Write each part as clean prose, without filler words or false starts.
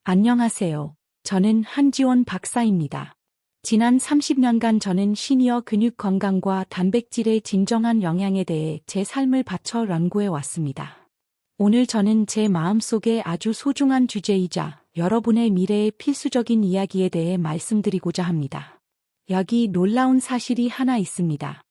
안녕하세요. 저는 한지원 박사입니다. 지난 30년간 저는 시니어 근육 건강과 단백질의 진정한 영향에 대해 제 삶을 바쳐 연구해 왔습니다. 오늘 저는 제 마음속에 아주 소중한 주제이자 여러분의 미래에 필수적인 이야기에 대해 말씀드리고자 합니다. 여기 놀라운 사실이 하나 있습니다.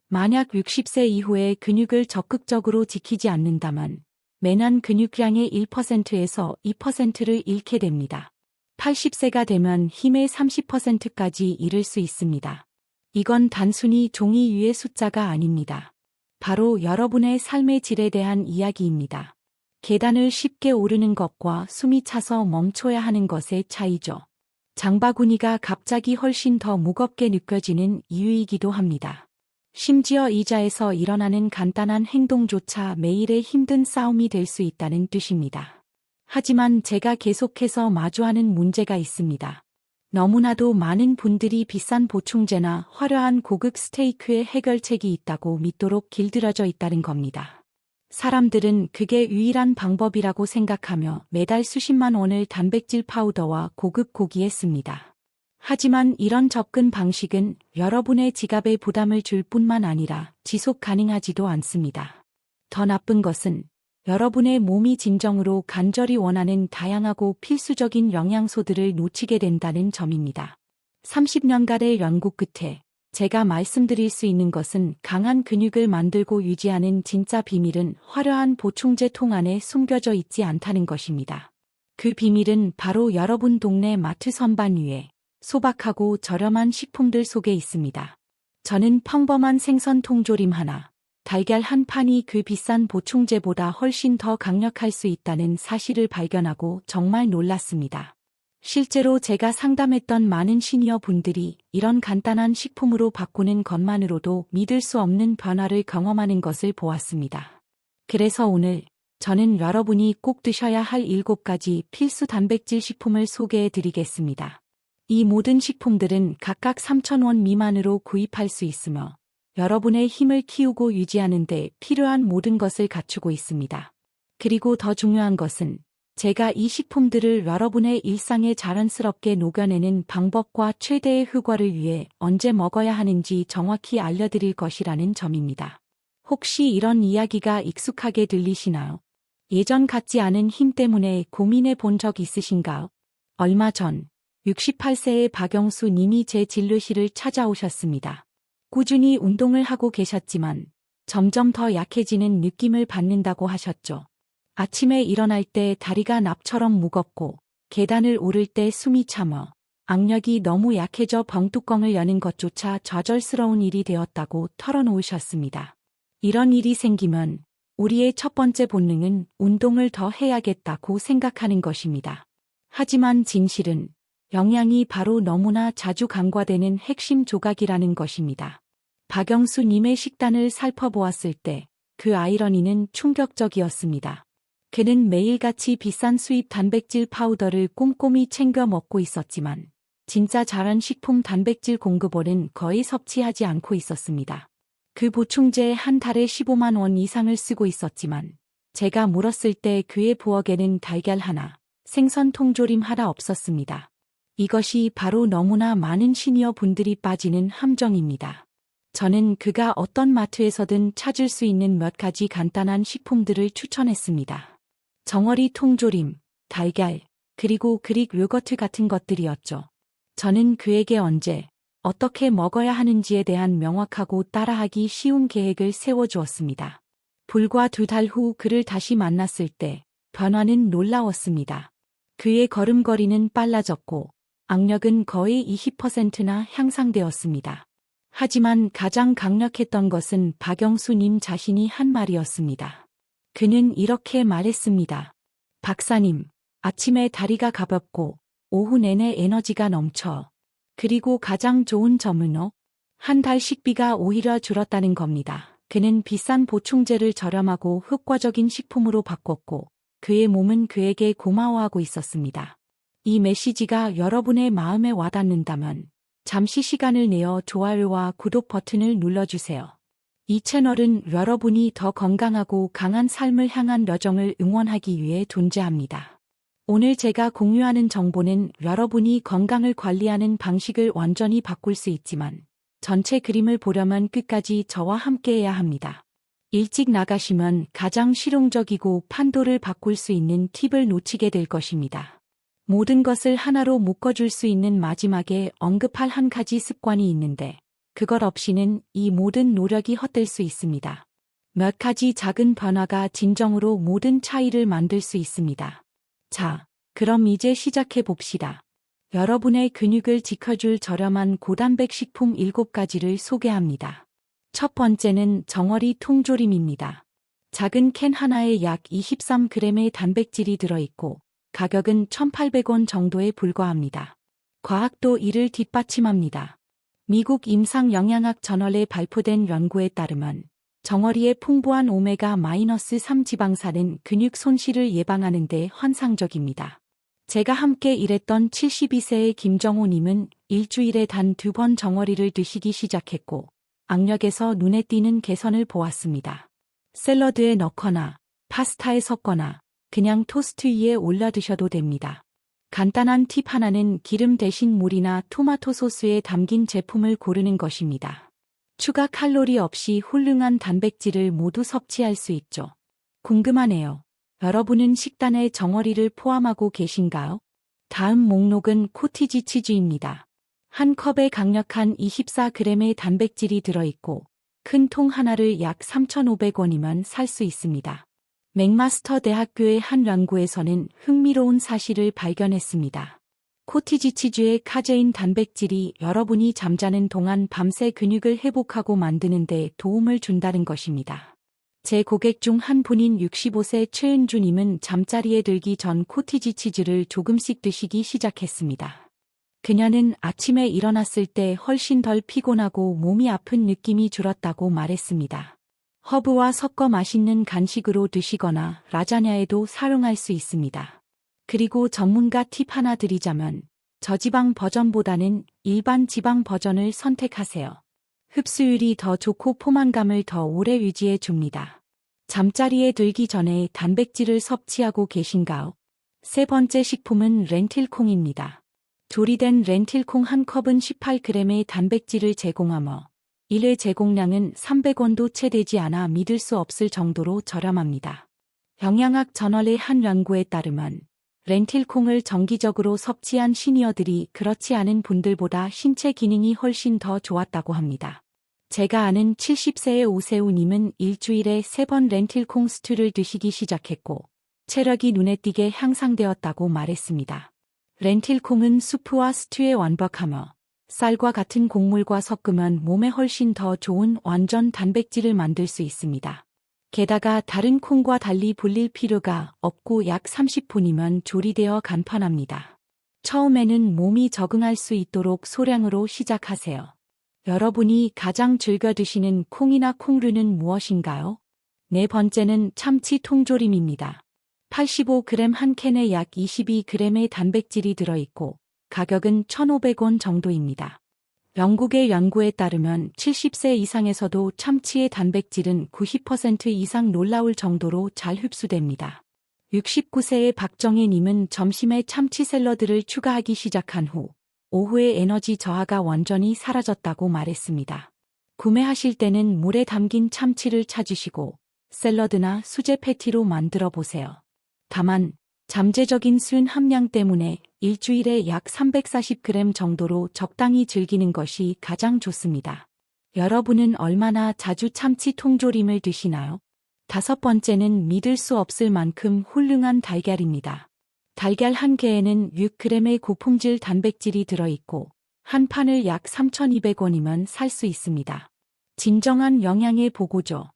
만약 60세 이후에 근육을 적극적으로 지키지 않는다면 매년 근육량의 1%에서 2%를 잃게 됩니다. 80세가 되면 힘의 30%까지 잃을 수 있습니다. 이건 단순히 종이 위의 숫자가 아닙니다. 바로 여러분의 삶의 질에 대한 이야기입니다. 계단을 쉽게 오르는 것과 숨이 차서 멈춰야 하는 것의 차이죠. 장바구니가 갑자기 훨씬 더 무겁게 느껴지는 이유이기도 합니다. 심지어 의자에서 일어나는 간단한 행동조차 매일의 힘든 싸움이 될 수 있다는 뜻입니다. 하지만 제가 계속해서 마주하는 문제가 있습니다. 너무나도 많은 분들이 비싼 보충제나 화려한 고급 스테이크의 해결책이 있다고 믿도록 길들여져 있다는 겁니다. 사람들은 그게 유일한 방법이라고 생각하며 매달 수십만 원을 단백질 파우더와 고급 고기에 씁니다. 하지만 이런 접근 방식은 여러분의 지갑에 부담을 줄 뿐만 아니라 지속 가능하지도 않습니다. 더 나쁜 것은 여러분의 몸이 진정으로 간절히 원하는 다양하고 필수적인 영양소들을 놓치게 된다는 점입니다. 30년간의 연구 끝에 제가 말씀드릴 수 있는 것은 강한 근육을 만들고 유지하는 진짜 비밀은 화려한 보충제 통 안에 숨겨져 있지 않다는 것입니다. 그 비밀은 바로 여러분 동네 마트 선반 위에 소박하고 저렴한 식품들 속에 있습니다. 저는 평범한 생선 통조림 하나, 달걀 한 판이 그 비싼 보충제보다 훨씬 더 강력할 수 있다는 사실을 발견하고 정말 놀랐습니다. 실제로 제가 상담했던 많은 시니어 분들이 이런 간단한 식품으로 바꾸는 것만으로도 믿을 수 없는 변화를 경험하는 것을 보았습니다. 그래서 오늘 저는 여러분이 꼭 드셔야 할 7가지 필수 단백질 식품을 소개해 드리겠습니다. 이 모든 식품들은 각각 3,000원 미만으로 구입할 수 있으며 여러분의 힘을 키우고 유지하는 데 필요한 모든 것을 갖추고 있습니다. 그리고 더 중요한 것은 제가 이 식품들을 여러분의 일상에 자연스럽게 녹여내는 방법과 최대의 효과를 위해 언제 먹어야 하는지 정확히 알려드릴 것이라는 점입니다. 혹시 이런 이야기가 익숙하게 들리시나요? 예전 같지 않은 힘 때문에 고민해 본 적 있으신가요? 얼마 전 68세의 박영수 님이 제 진료실을 찾아오셨습니다. 꾸준히 운동을 하고 계셨지만 점점 더 약해지는 느낌을 받는다고 하셨죠. 아침에 일어날 때 다리가 납처럼 무겁고 계단을 오를 때 숨이 차며 악력이 너무 약해져 병뚜껑을 여는 것조차 좌절스러운 일이 되었다고 털어놓으셨습니다. 이런 일이 생기면 우리의 첫 번째 본능은 운동을 더 해야겠다고 생각하는 것입니다. 하지만 진실은 영양이 바로 너무나 자주 간과되는 핵심 조각이라는 것입니다. 박영수 님의 식단을 살펴보았을 때 그 아이러니는 충격적이었습니다. 그는 매일같이 비싼 수입 단백질 파우더를 꼼꼼히 챙겨 먹고 있었지만 진짜 잘한 식품 단백질 공급원은 거의 섭취하지 않고 있었습니다. 그 보충제에 한 달에 15만 원 이상을 쓰고 있었지만 제가 물었을 때 그의 부엌에는 달걀 하나, 생선 통조림 하나 없었습니다. 이것이 바로 너무나 많은 시니어 분들이 빠지는 함정입니다. 저는 그가 어떤 마트에서든 찾을 수 있는 몇 가지 간단한 식품들을 추천했습니다. 정어리 통조림, 달걀, 그리고 그릭 요거트 같은 것들이었죠. 저는 그에게 언제, 어떻게 먹어야 하는지에 대한 명확하고 따라하기 쉬운 계획을 세워주었습니다. 불과 2달 후 그를 다시 만났을 때 변화는 놀라웠습니다. 그의 걸음걸이는 빨라졌고 악력은 거의 20%나 향상되었습니다. 하지만 가장 강력했던 것은 박영수 님 자신이 한 말이었습니다. 그는 이렇게 말했습니다. 박사님, 아침에 다리가 가볍고 오후 내내 에너지가 넘쳐. 그리고 가장 좋은 점은 한 달 식비가 오히려 줄었다는 겁니다. 그는 비싼 보충제를 저렴하고 효과적인 식품으로 바꿨고 그의 몸은 그에게 고마워하고 있었습니다. 이 메시지가 여러분의 마음에 와닿는다면 잠시 시간을 내어 좋아요와 구독 버튼을 눌러주세요. 이 채널은 여러분이 더 건강하고 강한 삶을 향한 여정을 응원하기 위해 존재합니다. 오늘 제가 공유하는 정보는 여러분이 건강을 관리하는 방식을 완전히 바꿀 수 있지만 전체 그림을 보려면 끝까지 저와 함께해야 합니다. 일찍 나가시면 가장 실용적이고 판도를 바꿀 수 있는 팁을 놓치게 될 것입니다. 모든 것을 하나로 묶어줄 수 있는 마지막에 언급할 한 가지 습관이 있는데 그것 없이는 이 모든 노력이 헛될 수 있습니다. 몇 가지 작은 변화가 진정으로 모든 차이를 만들 수 있습니다. 자, 그럼 이제 시작해 봅시다. 여러분의 근육을 지켜줄 저렴한 고단백 식품 7가지를 소개합니다. 첫 번째는 정어리 통조림입니다. 작은 캔 하나에 약 23g의 단백질이 들어있고 가격은 1,800원 정도에 불과합니다. 과학도 이를 뒷받침합니다. 미국 임상영양학 저널에 발표된 연구에 따르면 정어리의 풍부한 오메가-3 지방산은 근육 손실을 예방하는 데 환상적입니다. 제가 함께 일했던 72세의 김정호님은 일주일에 단 2번 정어리를 드시기 시작했고 악력에서 눈에 띄는 개선을 보았습니다. 샐러드에 넣거나 파스타에 섞거나 그냥 토스트 위에 올려 드셔도 됩니다. 간단한 팁 하나는 기름 대신 물이나 토마토 소스에 담긴 제품을 고르는 것입니다. 추가 칼로리 없이 훌륭한 단백질을 모두 섭취할 수 있죠. 궁금하네요. 여러분은 식단에 정어리를 포함하고 계신가요? 다음 목록은 코티지 치즈입니다. 한 컵에 강력한 24g의 단백질이 들어있고 큰 통 하나를 약 3,500원이면 살 수 있습니다. 맥마스터 대학교의 한 연구에서는 흥미로운 사실을 발견했습니다. 코티지 치즈의 카제인 단백질이 여러분이 잠자는 동안 밤새 근육을 회복하고 만드는 데 도움을 준다는 것입니다. 제 고객 중 한 분인 65세 최은주님은 잠자리에 들기 전 코티지 치즈를 조금씩 드시기 시작했습니다. 그녀는 아침에 일어났을 때 훨씬 덜 피곤하고 몸이 아픈 느낌이 줄었다고 말했습니다. 허브와 섞어 맛있는 간식으로 드시거나 라자냐에도 사용할 수 있습니다. 그리고 전문가 팁 하나 드리자면 저지방 버전보다는 일반 지방 버전을 선택하세요. 흡수율이 더 좋고 포만감을 더 오래 유지해 줍니다. 잠자리에 들기 전에 단백질을 섭취하고 계신가요? 세 번째 식품은 렌틸콩입니다. 조리된 렌틸콩 한 컵은 18g의 단백질을 제공하며 1회 제공량은 300원도 채 되지 않아 믿을 수 없을 정도로 저렴합니다. 영양학 저널의 한 연구에 따르면 렌틸콩을 정기적으로 섭취한 시니어들이 그렇지 않은 분들보다 신체 기능이 훨씬 더 좋았다고 합니다. 제가 아는 70세의 오세우님은 일주일에 3번 렌틸콩 스튜를 드시기 시작했고 체력이 눈에 띄게 향상되었다고 말했습니다. 렌틸콩은 수프와 스튜에 완벽하며 쌀과 같은 곡물과 섞으면 몸에 훨씬 더 좋은 완전 단백질을 만들 수 있습니다. 게다가 다른 콩과 달리 불릴 필요가 없고 약 30분이면 조리되어 간편합니다. 처음에는 몸이 적응할 수 있도록 소량으로 시작하세요. 여러분이 가장 즐겨 드시는 콩이나 콩류는 무엇인가요? 네 번째는 참치 통조림입니다. 85g 한 캔에 약 22g의 단백질이 들어있고 가격은 1,500원 정도입니다. 영국의 연구에 따르면 70세 이상에서도 참치의 단백질은 90% 이상 놀라울 정도로 잘 흡수됩니다. 69세의 박정혜님은 점심에 참치 샐러드를 추가하기 시작한 후 오후에 에너지 저하가 완전히 사라졌다고 말했습니다. 구매하실 때는 물에 담긴 참치를 찾으시고 샐러드나 수제 패티로 만들어 보세요. 다만 잠재적인 수은 함량 때문에 일주일에 약 340g 정도로 적당히 즐기는 것이 가장 좋습니다. 여러분은 얼마나 자주 참치 통조림을 드시나요? 다섯 번째는 믿을 수 없을 만큼 훌륭한 달걀입니다. 달걀 한 개에는 6g의 고품질 단백질이 들어있고 한 판을 약 3,200원이면 살 수 있습니다. 진정한 영양의 보고죠.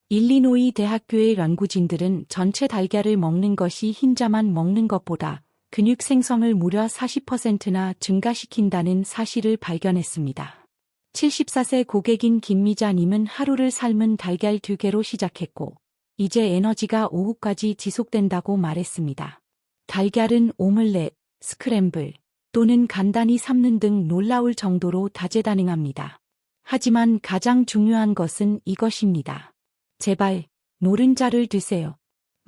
일리노이 대학교의 연구진들은 전체 달걀을 먹는 것이 흰자만 먹는 것보다 근육 생성을 무려 40%나 증가시킨다는 사실을 발견했습니다. 74세 고객인 김미자님은 하루를 삶은 달걀 2개로 시작했고 이제 에너지가 오후까지 지속된다고 말했습니다. 달걀은 오믈렛, 스크램블 또는 간단히 삶는 등 놀라울 정도로 다재다능합니다. 하지만 가장 중요한 것은 이것입니다. 제발 노른자를 드세요.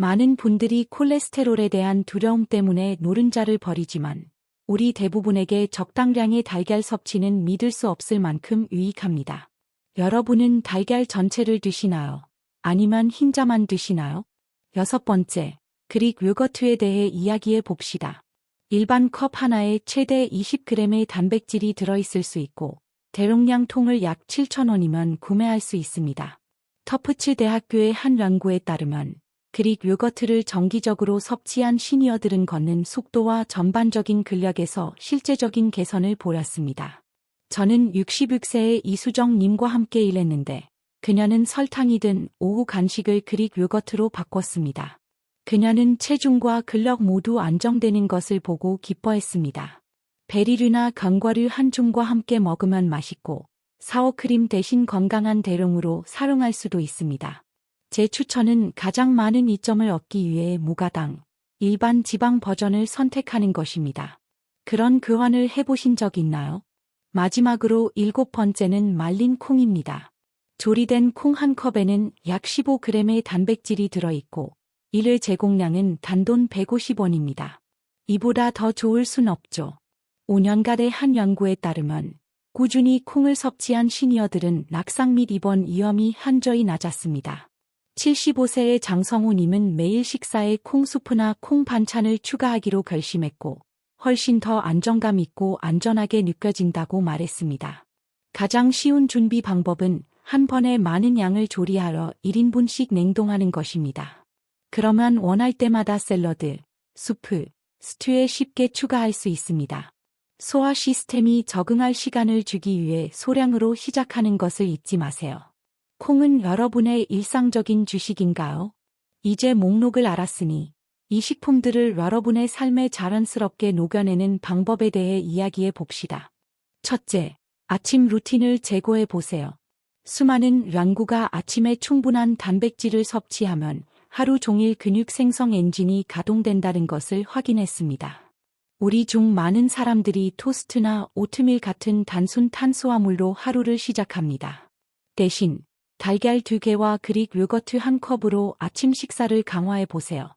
많은 분들이 콜레스테롤에 대한 두려움 때문에 노른자를 버리지만 우리 대부분에게 적당량의 달걀 섭취는 믿을 수 없을 만큼 유익합니다. 여러분은 달걀 전체를 드시나요? 아니면 흰자만 드시나요? 6번째, 그릭 요거트에 대해 이야기해 봅시다. 일반 컵 하나에 최대 20g의 단백질이 들어있을 수 있고 대용량 통을 약 7,000원이면 구매할 수 있습니다. 터프츠 대학교의 한 연구에 따르면 그릭 요거트를 정기적으로 섭취한 시니어들은 걷는 속도와 전반적인 근력에서 실제적인 개선을 보였습니다. 저는 66세의 이수정 님과 함께 일했는데 그녀는 설탕이 든 오후 간식을 그릭 요거트로 바꿨습니다. 그녀는 체중과 근력 모두 안정되는 것을 보고 기뻐했습니다. 베리류나 견과류 한 줌과 함께 먹으면 맛있고 사워크림 대신 건강한 대용으로 사용할 수도 있습니다. 제 추천은 가장 많은 이점을 얻기 위해 무가당, 일반 지방 버전을 선택하는 것입니다. 그런 교환을 해보신 적 있나요? 마지막으로 7번째는 말린 콩입니다. 조리된 콩 한 컵에는 약 15g의 단백질이 들어있고 이를 제공량은 단돈 150원입니다. 이보다 더 좋을 순 없죠. 5년간의 한 연구에 따르면 꾸준히 콩을 섭취한 시니어들은 낙상 및 입원 위험이 현저히 낮았습니다. 75세의 장성우 님은 매일 식사에 콩수프나 콩 반찬을 추가하기로 결심했고 훨씬 더 안정감 있고 안전하게 느껴진다고 말했습니다. 가장 쉬운 준비 방법은 한 번에 많은 양을 조리하러 1인분씩 냉동하는 것입니다. 그러면 원할 때마다 샐러드, 수프, 스튜에 쉽게 추가할 수 있습니다. 소화 시스템이 적응할 시간을 주기 위해 소량으로 시작하는 것을 잊지 마세요. 콩은 여러분의 일상적인 주식인가요? 이제 목록을 알았으니 이 식품들을 여러분의 삶에 자연스럽게 녹여내는 방법에 대해 이야기해 봅시다. 첫째, 아침 루틴을 제고해 보세요. 수많은 연구가 아침에 충분한 단백질을 섭취하면 하루 종일 근육 생성 엔진이 가동된다는 것을 확인했습니다. 우리 중 많은 사람들이 토스트나 오트밀 같은 단순 탄수화물로 하루를 시작합니다. 대신 달걀 2개와 그릭 요거트 한 컵으로 아침 식사를 강화해 보세요.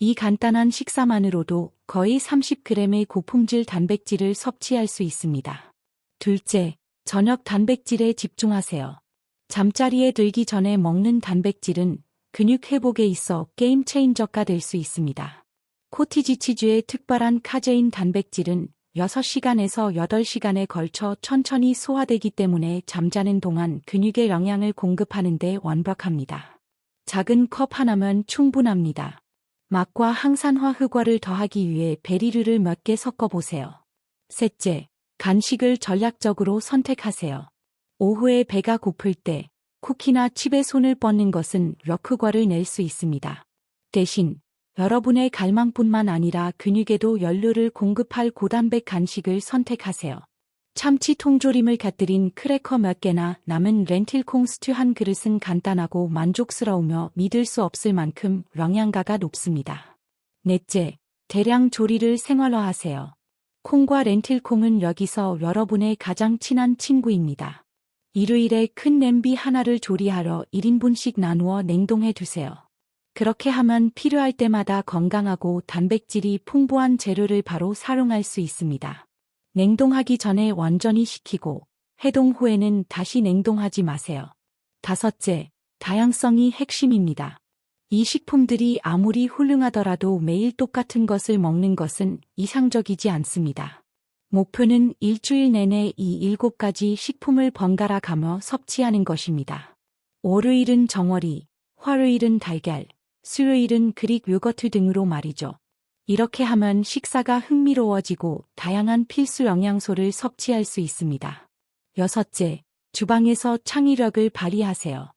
이 간단한 식사만으로도 거의 30g의 고품질 단백질을 섭취할 수 있습니다. 둘째, 저녁 단백질에 집중하세요. 잠자리에 들기 전에 먹는 단백질은 근육 회복에 있어 게임 체인저가 될 수 있습니다. 코티지 치즈의 특별한 카제인 단백질은 6시간에서 8시간에 걸쳐 천천히 소화되기 때문에 잠자는 동안 근육에 영양을 공급하는 데 완벽합니다. 작은 컵 하나면 충분합니다. 맛과 항산화 흑화를 더하기 위해 베리류를 몇 개 섞어보세요. 셋째, 간식을 전략적으로 선택하세요. 오후에 배가 고플 때 쿠키나 칩에 손을 뻗는 것은 럭흑화를 낼 수 있습니다. 대신 여러분의 갈망뿐만 아니라 근육에도 연료를 공급할 고단백 간식을 선택하세요. 참치 통조림을 곁들인 크래커 몇 개나 남은 렌틸콩 스튜 한 그릇은 간단하고 만족스러우며 믿을 수 없을 만큼 영양가가 높습니다. 넷째, 대량 조리를 생활화하세요. 콩과 렌틸콩은 여기서 여러분의 가장 친한 친구입니다. 일요일에 큰 냄비 하나를 조리하러 1인분씩 나누어 냉동해 두세요. 그렇게 하면 필요할 때마다 건강하고 단백질이 풍부한 재료를 바로 사용할 수 있습니다. 냉동하기 전에 완전히 식히고 해동 후에는 다시 냉동하지 마세요. 다섯째, 다양성이 핵심입니다. 이 식품들이 아무리 훌륭하더라도 매일 똑같은 것을 먹는 것은 이상적이지 않습니다. 목표는 일주일 내내 이 7가지 식품을 번갈아 가며 섭취하는 것입니다. 월요일은 정어리, 화요일은 달걀, 수요일은 그릭 요거트 등으로 말이죠. 이렇게 하면 식사가 흥미로워지고 다양한 필수 영양소를 섭취할 수 있습니다. 여섯째, 주방에서 창의력을 발휘하세요.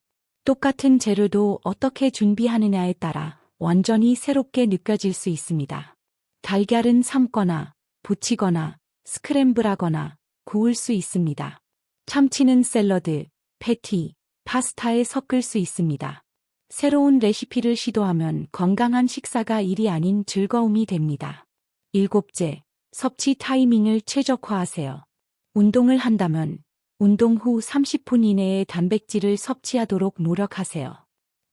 똑같은 재료도 어떻게 준비하느냐에 따라 완전히 새롭게 느껴질 수 있습니다. 달걀은 삶거나 부치거나 스크램블하거나 구울 수 있습니다. 참치는 샐러드, 패티, 파스타에 섞을 수 있습니다. 새로운 레시피를 시도하면 건강한 식사가 일이 아닌 즐거움이 됩니다. 일곱째, 섭취 타이밍을 최적화하세요. 운동을 한다면 운동 후 30분 이내에 단백질을 섭취하도록 노력하세요.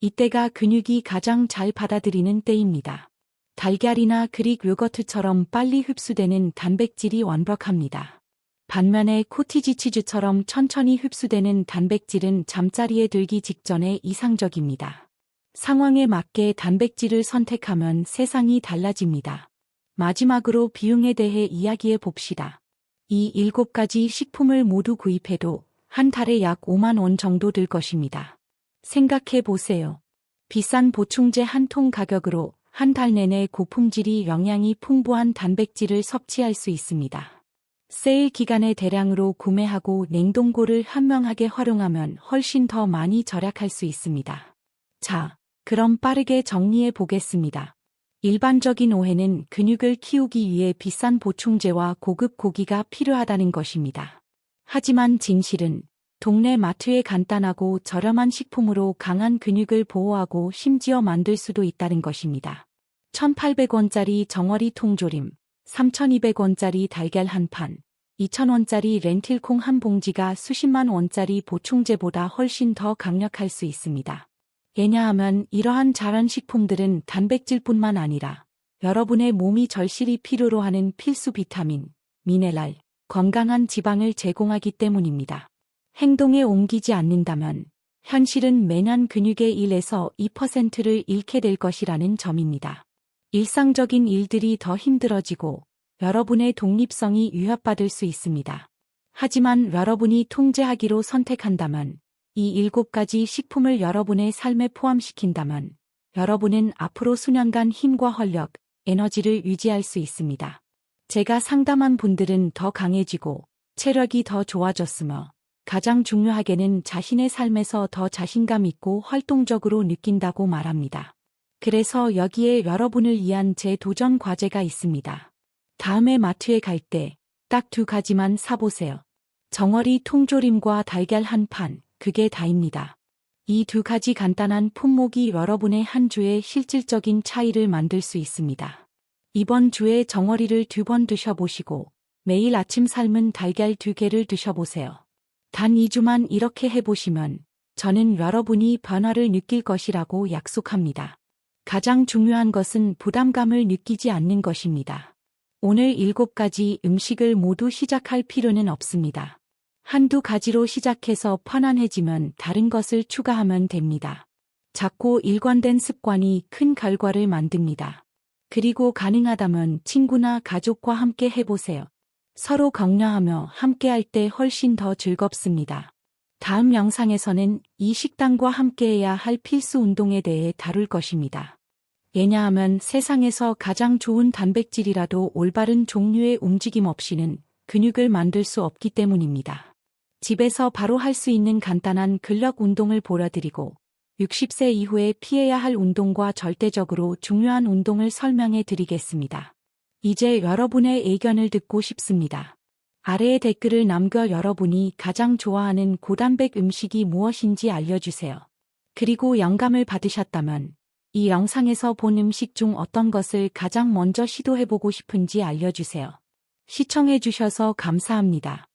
이때가 근육이 가장 잘 받아들이는 때입니다. 달걀이나 그릭 요거트처럼 빨리 흡수되는 단백질이 완벽합니다. 반면에 코티지 치즈처럼 천천히 흡수되는 단백질은 잠자리에 들기 직전에 이상적입니다. 상황에 맞게 단백질을 선택하면 세상이 달라집니다. 마지막으로 비용에 대해 이야기해 봅시다. 이 7가지 식품을 모두 구입해도 한 달에 약 5만 원 정도 들 것입니다. 생각해 보세요. 비싼 보충제 한 통 가격으로 한 달 내내 고품질이 영양이 풍부한 단백질을 섭취할 수 있습니다. 세일 기간에 대량으로 구매하고 냉동고를 현명하게 활용하면 훨씬 더 많이 절약할 수 있습니다. 자, 그럼 빠르게 정리해 보겠습니다. 일반적인 오해는 근육을 키우기 위해 비싼 보충제와 고급 고기가 필요하다는 것입니다. 하지만 진실은 동네 마트의 간단하고 저렴한 식품으로 강한 근육을 보호하고 심지어 만들 수도 있다는 것입니다. 1,800원짜리 정어리 통조림, 3,200원짜리 달걀 한 판, 2,000원짜리 렌틸콩 한 봉지가 수십만 원짜리 보충제보다 훨씬 더 강력할 수 있습니다. 왜냐하면 이러한 자란 식품들은 단백질뿐만 아니라 여러분의 몸이 절실히 필요로 하는 필수 비타민, 미네랄, 건강한 지방을 제공하기 때문입니다. 행동에 옮기지 않는다면 현실은 매년 근육의 1에서 2%를 잃게 될 것이라는 점입니다. 일상적인 일들이 더 힘들어지고 여러분의 독립성이 위협받을 수 있습니다. 하지만 여러분이 통제하기로 선택한다면 이 7가지 식품을 여러분의 삶에 포함시킨다면 여러분은 앞으로 수년간 힘과 활력, 에너지를 유지할 수 있습니다. 제가 상담한 분들은 더 강해지고 체력이 더 좋아졌으며 가장 중요하게는 자신의 삶에서 더 자신감 있고 활동적으로 느낀다고 말합니다. 그래서 여기에 여러분을 위한 제 도전 과제가 있습니다. 다음에 마트에 갈 때 딱 2가지만 사보세요. 정어리 통조림과 달걀 한 판, 그게 다입니다. 이 2가지 간단한 품목이 여러분의 한 주에 실질적인 차이를 만들 수 있습니다. 이번 주에 정어리를 2번 드셔보시고 매일 아침 삶은 달걀 2개를 드셔보세요. 단 2주만 이렇게 해보시면 저는 여러분이 변화를 느낄 것이라고 약속합니다. 가장 중요한 것은 부담감을 느끼지 않는 것입니다. 오늘 7가지 음식을 모두 시작할 필요는 없습니다. 한두 가지로 시작해서 편안해지면 다른 것을 추가하면 됩니다. 작고 일관된 습관이 큰 결과를 만듭니다. 그리고 가능하다면 친구나 가족과 함께 해보세요. 서로 격려하며 함께할 때 훨씬 더 즐겁습니다. 다음 영상에서는 이 식단과 함께해야 할 필수 운동에 대해 다룰 것입니다. 왜냐하면 세상에서 가장 좋은 단백질이라도 올바른 종류의 움직임 없이는 근육을 만들 수 없기 때문입니다. 집에서 바로 할 수 있는 간단한 근력 운동을 보여드리고 60세 이후에 피해야 할 운동과 절대적으로 중요한 운동을 설명해 드리겠습니다. 이제 여러분의 의견을 듣고 싶습니다. 아래에 댓글을 남겨 여러분이 가장 좋아하는 고단백 음식이 무엇인지 알려주세요. 그리고 영감을 받으셨다면 이 영상에서 본 음식 중 어떤 것을 가장 먼저 시도해보고 싶은지 알려주세요. 시청해주셔서 감사합니다.